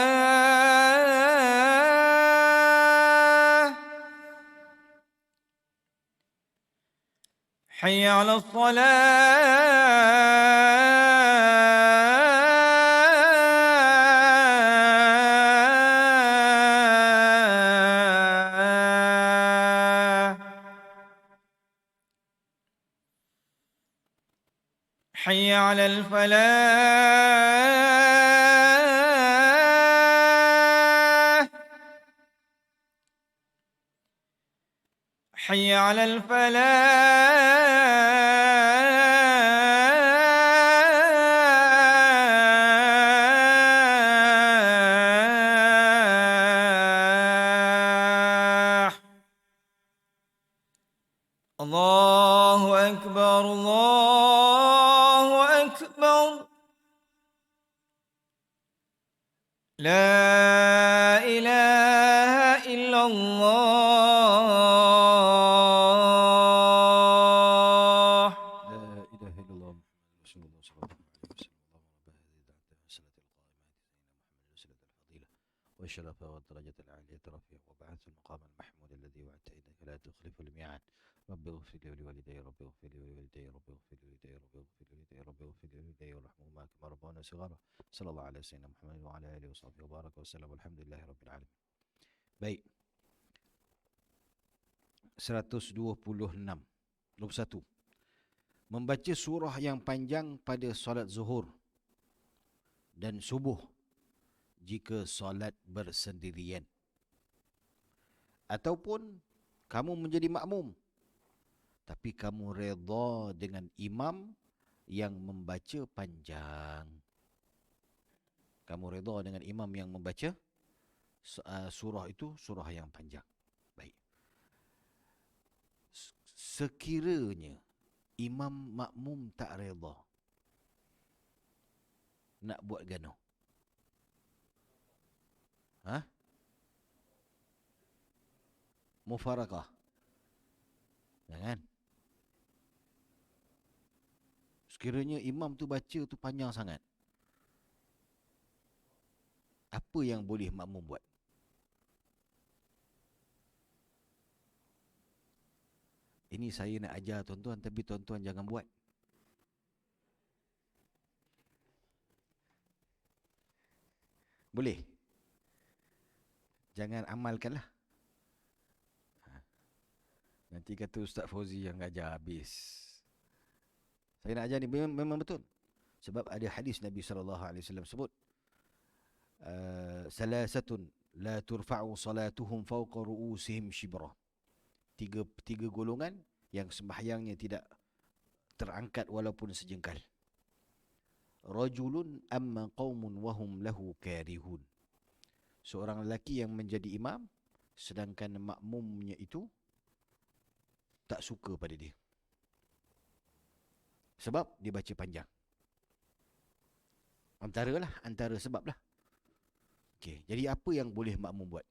حي على الصلاة حي على الفلاح حي على الفلاح الله أكبر الله أكبر لا إله إلا الله لا إله إلا الله محمد رسول الله صلى الله عليه وسلم. اللهم رب هذه الدعوة السنة القائمة آت سيدنا محمد الوسيلة الفضيلة والشرف والدرجة العالية رفيع وبعث المقام المحمود الذي وعدت إنك لا تخلف الميعاد. رب اغفر لي ولوالدي رب اغفر لي ولوالدي رب اغفر لي ولوالدي رب اغفر لي ولوالدي رب اغفر لي ولوالدي وارحمهما كما ربونا صغارا. صلى الله على سيدنا محمد وعلى آله وصحبه وبارك وسلم والحمد لله رب العالمين. Baik, 126 21 membaca surah yang panjang pada solat zuhur dan subuh jika solat bersendirian, ataupun kamu menjadi makmum tapi kamu redha dengan imam yang membaca panjang. Kamu redha dengan imam yang membaca surah itu surah yang panjang. Baik. Sekiranya imam makmum tak redha, nak buat gano? Mufarakah? Jangan. Sekiranya imam tu baca tu panjang sangat, apa yang boleh makmum buat? Ini saya nak ajar tuan-tuan, tapi tuan-tuan jangan buat. Boleh? Jangan amalkanlah. Nanti kata Ustaz Fauzi yang ajar habis. Saya nak ajar ni memang betul. Sebab ada hadis Nabi SAW sebut, salasatun la turfa'u salatuhum fawqa ru'usihim shibrah. Tiga golongan yang sembahyangnya tidak terangkat walaupun sejengkal. Rajulun amma qaumun wahum lahu karihun. Seorang lelaki yang menjadi imam sedangkan makmumnya itu tak suka pada dia, sebab dia baca panjang. Antara sebab lah. Okey, jadi apa yang boleh makmum buat?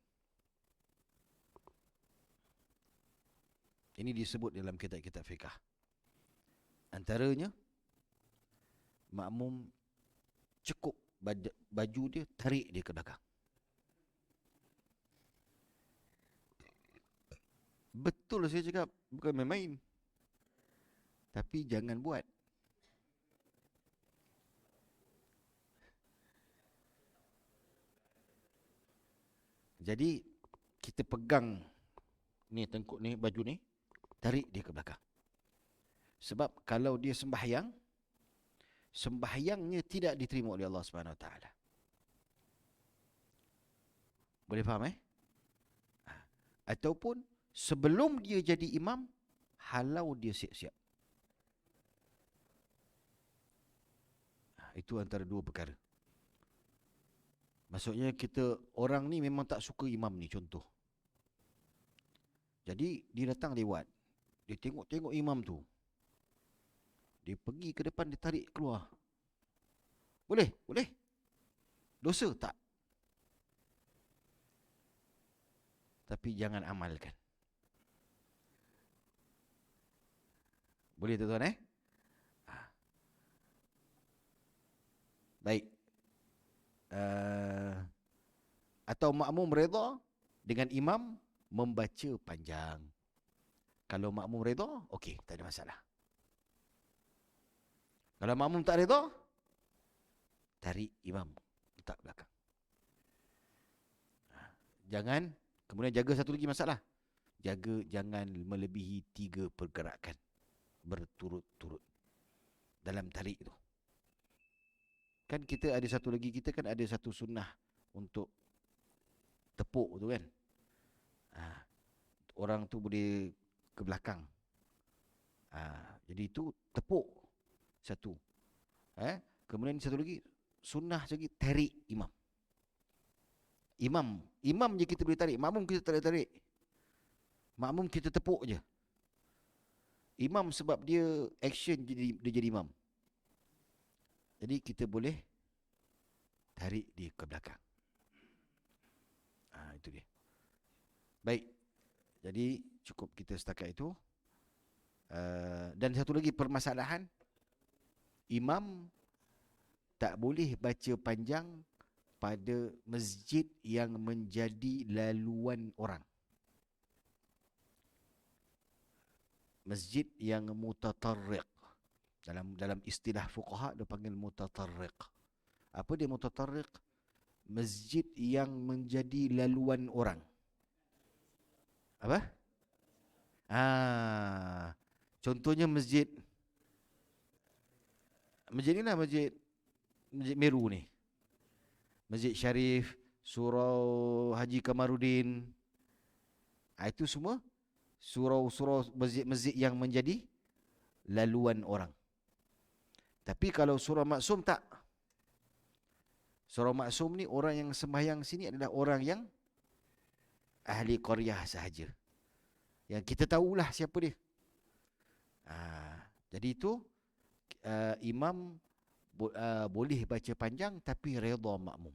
Ini disebut dalam kitab-kitab fiqh. Antaranya, makmum cukup baju dia, tarik dia ke belakang. Betul saya cakap, bukan main-main. Tapi jangan buat. Jadi kita pegang ni tengkuk ni, baju ni, tarik dia ke belakang. Sebab kalau dia sembahyang, sembahyangnya tidak diterima oleh Allah Subhanahu Wa Taala. Boleh faham Ataupun sebelum dia jadi imam, halau dia siap-siap. Itu antara dua perkara. Maksudnya kita, orang ni memang tak suka imam ni, contoh. Jadi dia datang lewat, dia tengok-tengok imam tu, dia pergi ke depan, dia tarik keluar. Boleh? Boleh? Dosa? Tak. Tapi jangan amalkan. Boleh tuan-tuan Baik. Atau makmum redha dengan imam membaca panjang. Kalau makmum redha, okey, tak ada masalah. Kalau makmum tak redha, tarik imam letak belakang. Jangan, kemudian jaga satu lagi masalah. Jaga jangan melebihi 3 pergerakan berturut-turut dalam tarik itu. Kan kita ada satu lagi, kita kan ada satu sunnah untuk tepuk tu kan. Orang tu boleh ke belakang. Jadi itu tepuk satu. Kemudian satu lagi, sunnah lagi, tarik imam. Imam je kita boleh tarik, makmum kita tak boleh tarik. Makmum kita tepuk je. Imam sebab dia action, dia jadi imam. Jadi kita boleh tarik dia ke belakang. Itu dia. Baik. Jadi cukup kita setakat itu. Dan satu lagi permasalahan, imam tak boleh baca panjang pada masjid yang menjadi laluan orang. Masjid yang mutatarriq. Dalam istilah fuqaha dia panggil mutatarriq. Apa dia mutatarriq? Masjid yang menjadi laluan orang. Apa? Contohnya masjid ni lah, masjid Meru ni. Masjid Syarif, Surau Haji Kamarudin. Itu semua surau-surau, masjid-masjid yang menjadi laluan orang. Tapi kalau surau maksum tak. Surau maksum ni orang yang sembahyang sini adalah orang yang ahli qaryah sahaja. Yang kita tahulah siapa dia. Jadi itu imam boleh baca panjang tapi redha makmum.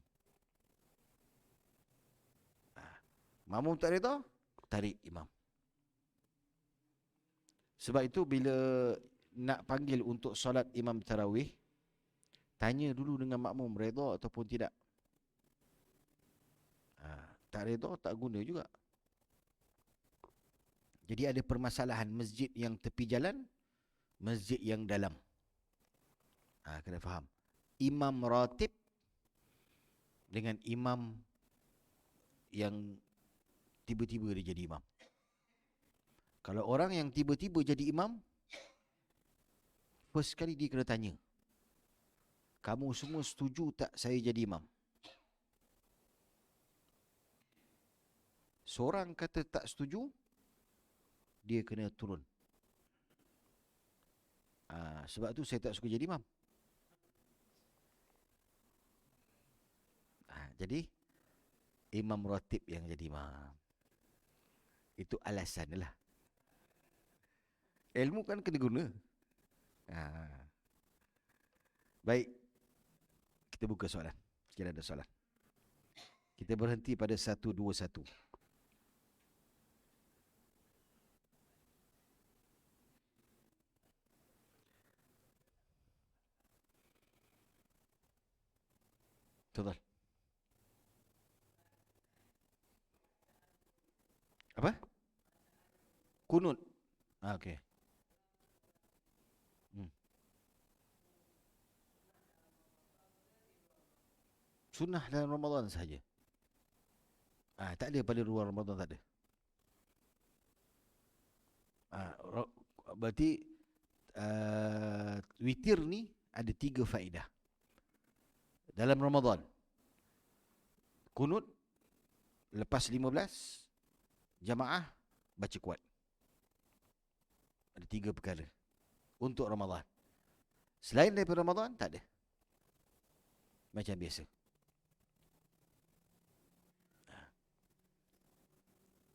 Makmum tak redha, tarik imam. Sebab itu bila nak panggil untuk solat imam tarawih, tanya dulu dengan makmum redha ataupun tidak. Tak redha, tak guna juga. Jadi ada permasalahan masjid yang tepi jalan, masjid yang dalam. Kena faham. Imam ratib dengan imam yang tiba-tiba dia jadi imam. Kalau orang yang tiba-tiba jadi imam, first kali dia kena tanya, kamu semua setuju tak saya jadi imam? Seorang kata tak setuju, dia kena turun. Sebab tu saya tak suka jadi imam. Jadi imam ratib yang jadi imam. Itu alasan lah. Ilmu kan kena guna. Baik. Kita buka soalan. Sekiranya ada soalan. Kita berhenti pada 121. Betul. Apa? Kunut. Okey. Hmm. Sunnah dalam Ramadan saja. Tak ada pada luar Ramadan, tak ada. Berarti witir ni ada 3 faedah. Dalam Ramadan, kunut lepas 15, jamaah baca kuat. Ada 3 perkara untuk Ramadan. Selain daripada Ramadan, tak ada. Macam biasa.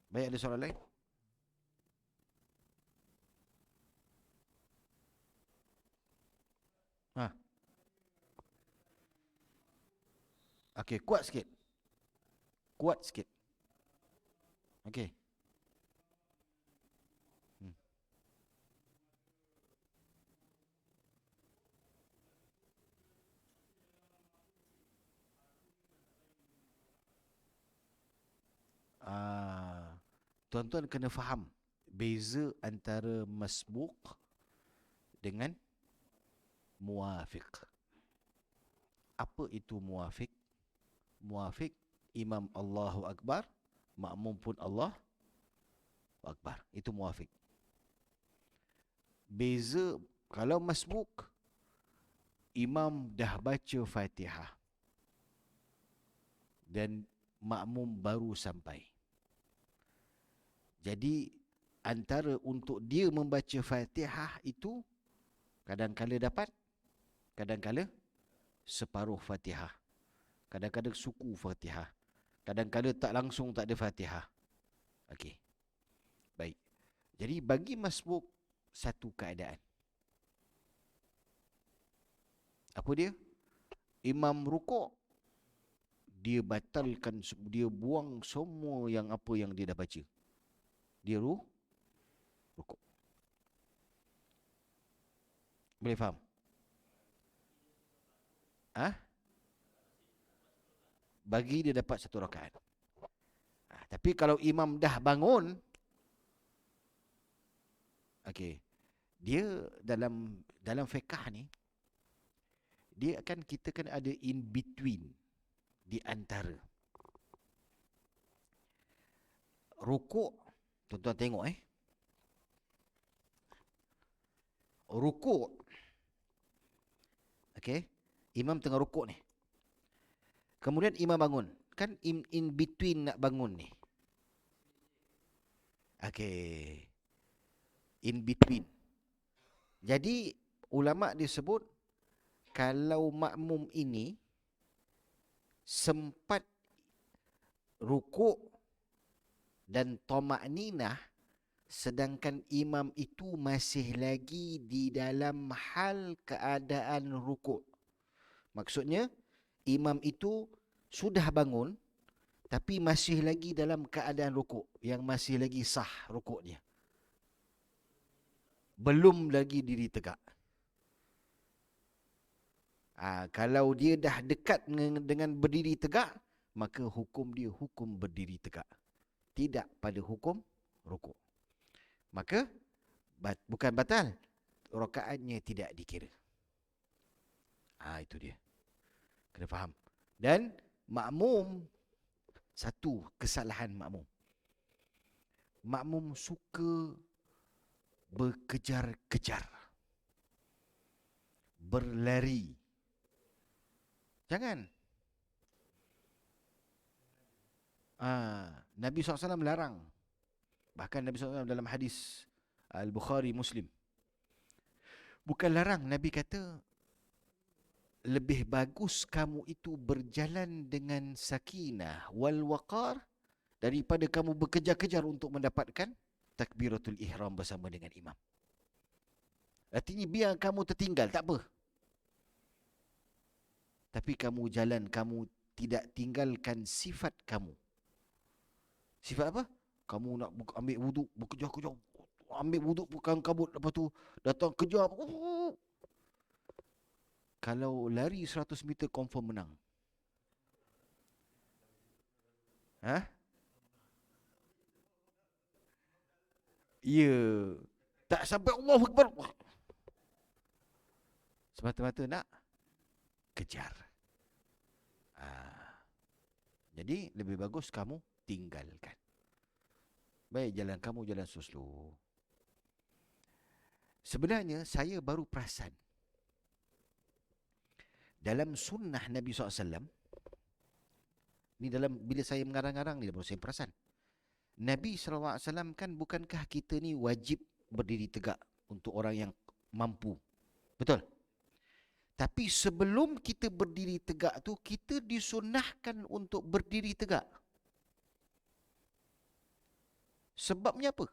Baik, ada soalan lain? Okey, kuat sikit. Kuat sikit. Okey. Tuan-tuan kena faham beza antara masbuk dengan muafiq. Apa itu muafiq? Muafiq, imam Allahu Akbar, makmum pun Allahu Akbar. Itu muafiq. Beza, kalau masbuk, imam dah baca Fatihah dan makmum baru sampai. Jadi antara untuk dia membaca Fatihah itu kadang-kala dapat, kadang-kala separuh Fatihah, kadang-kadang suku Fatihah, kadang-kadang tak langsung, tak ada Fatihah. Okey. Baik. Jadi bagi masbuk satu keadaan. Apa dia? Imam rukuk, dia batalkan, dia buang semua yang apa yang dia dah baca. Dia rukuk. Boleh faham? Bagi dia dapat 1 rakaat. Tapi kalau imam dah bangun, okey, dia dalam fiqh ni, dia akan, kita kan ada in between, di antara rukuk. Tuan-tuan tengok rukuk. Okey, imam tengah rukuk ni. Kemudian imam bangun. Kan in between nak bangun ni. Okey. In between. Jadi ulama disebut kalau makmum ini sempat rukuk dan tamakninah sedangkan imam itu masih lagi di dalam hal keadaan rukuk. Maksudnya imam itu sudah bangun tapi masih lagi dalam keadaan rukuk, yang masih lagi sah rukuknya. Belum lagi diri tegak. Kalau dia dah dekat dengan berdiri tegak, maka hukum dia hukum berdiri tegak, tidak pada hukum rukuk. Maka bukan batal, rakaatnya tidak dikira. Itu dia. Kena faham. Dan makmum, satu kesalahan makmum. Makmum suka berkejar-kejar, berlari. Jangan. Nabi SAW melarang. Bahkan Nabi SAW dalam hadis Al-Bukhari, Muslim, bukan larang, Nabi kata lebih bagus kamu itu berjalan dengan sakinah wal waqar daripada kamu berkejar-kejar untuk mendapatkan takbiratul ihram bersama dengan imam. Artinya biar kamu tertinggal, tak apa. Tapi kamu jalan, kamu tidak tinggalkan sifat kamu. Sifat apa? Kamu nak ambil wuduk, berkejar-kejar. Ambil wuduk, bukan kabut. Lepas tu datang kejar. Kalau lari 100 meter, confirm menang. Ha? Ya. Tak sampai Allahu Akbar. Semata-mata nak kejar. Jadi lebih bagus kamu tinggalkan. Baik, jalan kamu jalan slow. Sebenarnya saya baru perasan dalam sunnah Nabi SAW, ni dalam bila saya mengarang-arang ni baru saya perasan. Nabi SAW kan, bukankah kita ni wajib berdiri tegak untuk orang yang mampu? Betul? Tapi sebelum kita berdiri tegak tu, kita disunnahkan untuk berdiri tegak. Sebabnya apa?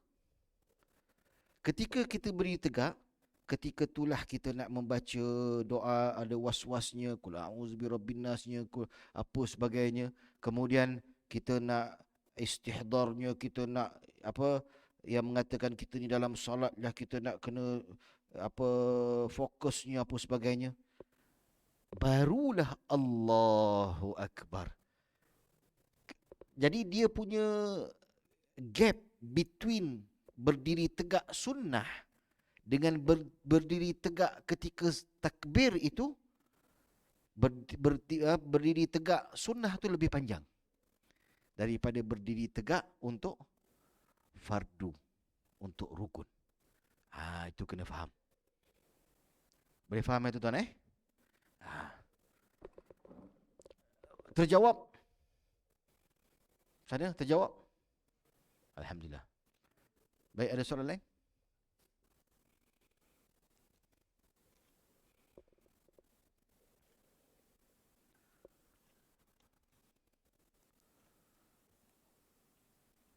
Ketika kita berdiri tegak, ketika itulah kita nak membaca doa, ada was-wasnya, qul a'udzu birabbin nasnya, apa sebagainya. Kemudian kita nak istihdarnya, kita nak apa yang mengatakan kita ni dalam solat lah, kita nak kena apa fokusnya apa sebagainya. Barulah Allahu Akbar. Jadi dia punya gap between berdiri tegak sunnah dengan berdiri tegak ketika takbir itu, berdiri tegak sunnah tu lebih panjang daripada berdiri tegak untuk fardu, untuk rukun. Itu kena faham. Boleh faham itu tuan Terjawab? Sana terjawab? Alhamdulillah. Baik, ada soalan lain?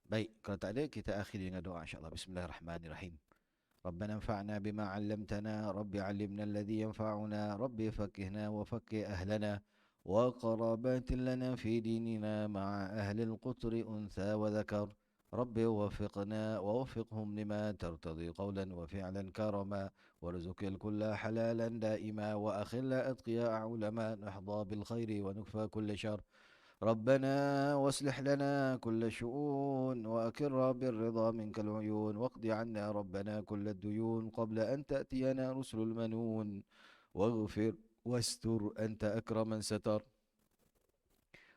Baik, kalau tak ada kita akhiri dengan doa insya-Allah. Bismillahirrahmanirrahim. ربنا انفعنا بما علمتنا رب علمنا الذي ينفعنا رب فقهنا وفقه أهلنا وقرابات لنا في ديننا مع أهل القطر أنثى وذكر رب وفقنا ووفقهم لما ترتضي قولا وفعلا كرما وارزق الكل حلالا دائما وأخل أتقياء علماء نحظى بالخير ونكفى كل شر ربنا واصلح لنا كل شؤون وأكر بالرضا منك العيون واقض عنا ربنا كل الديون قبل أن تأتينا رسل المنون واغفر واستر أنت أكرم من ستر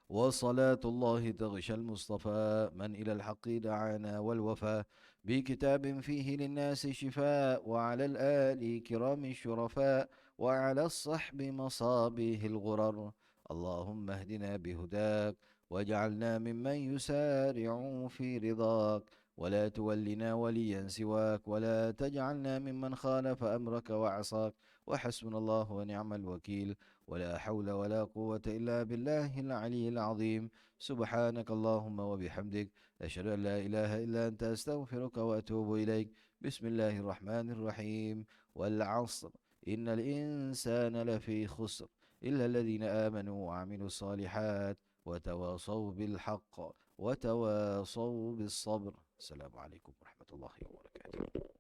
وصلاة الله تغشى المصطفى من إلى الحق دعانا والوفاء بكتاب فيه للناس شفاء وعلى الآل كرام الشرفاء وعلى الصحب مصابيه الغرر اللهم اهدنا بهداك واجعلنا ممن يسارع في رضاك ولا تولنا وليا سواك ولا تجعلنا ممن خالف أمرك وعصاك وحسبنا الله ونعم الوكيل ولا حول ولا قوة إلا بالله العلي العظيم سبحانك اللهم وبحمدك أشهد أن لا إله إلا أنت أستغفرك وأتوب إليك بسم الله الرحمن الرحيم والعصر إن الإنسان لفي خسر إلا الذين آمنوا وعملوا الصالحات وتواصوا بالحق وتواصوا بالصبر السلام عليكم ورحمة الله وبركاته.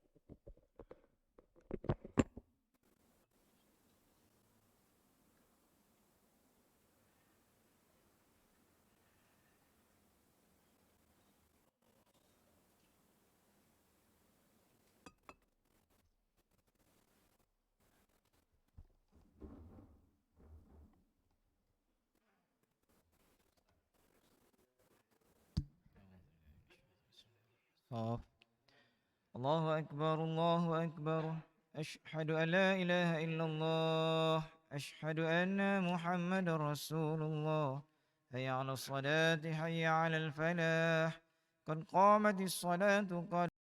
الله أكبر الله أكبر أشهد أن لا إله إلا الله أشهد أن محمد رسول الله حي على الصلاة حي على الفلاح قد قامت الصلاة قد